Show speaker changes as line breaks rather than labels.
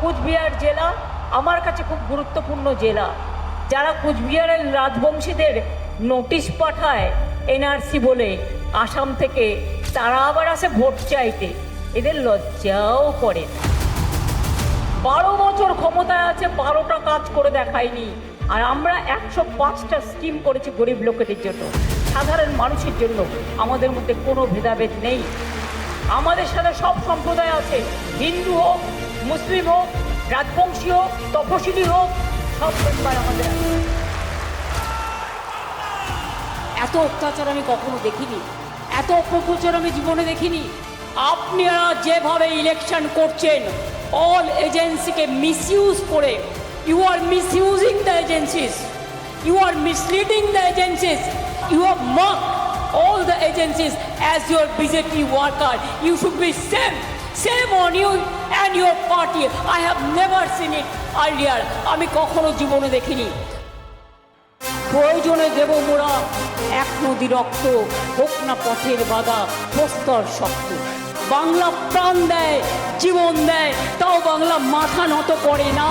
কুচবিহার জেলা আমার কাছে খুব গুরুত্বপূর্ণ জেলা। যারা কুচবিহারের রাজবংশীদের নোটিশ পাঠায় এনআরসি বলে আসাম থেকে, তারা আবার আসে ভোট চাইতে, এদের লজ্জাও করে না। 12 বছর ক্ষমতায় আছে, 12টা কাজ করে দেখায়নি। আর আমরা 105টা স্কিম করেছি গরিব লোকেদের জন্য, সাধারণ মানুষের জন্য। আমাদের মধ্যে কোনো ভেদাভেদ নেই, আমাদের সাথে সব সম্প্রদায় আছে, হিন্দু হোক, মুসলিম হোক, রাজবংশী হোক, তপশিলি হোক, সব পরিবার আমাদের আছে। এত অত্যাচার আমি কখনো দেখিনি, এত অপপ্রচার আমি জীবনে দেখিনি। আপনারা যেভাবে ইলেকশন করছেন, অল এজেন্সিকে মিসইউজ করে, you are misusing the agencies, you are misleading the agencies, you have mock all the agencies as your BJP worker. You should be same on you and your party. I have never seen it earlier. আমি কখনো জীবনে দেখিনি। প্রয়োজনে দেব মোরা 1 নদী রক্ত, হোক না পথের বাধা প্রস্তর শক্ত। বাংলা প্রাণ দেয়, জীবন দেয়, তাও বাংলা মাথা নত করে না।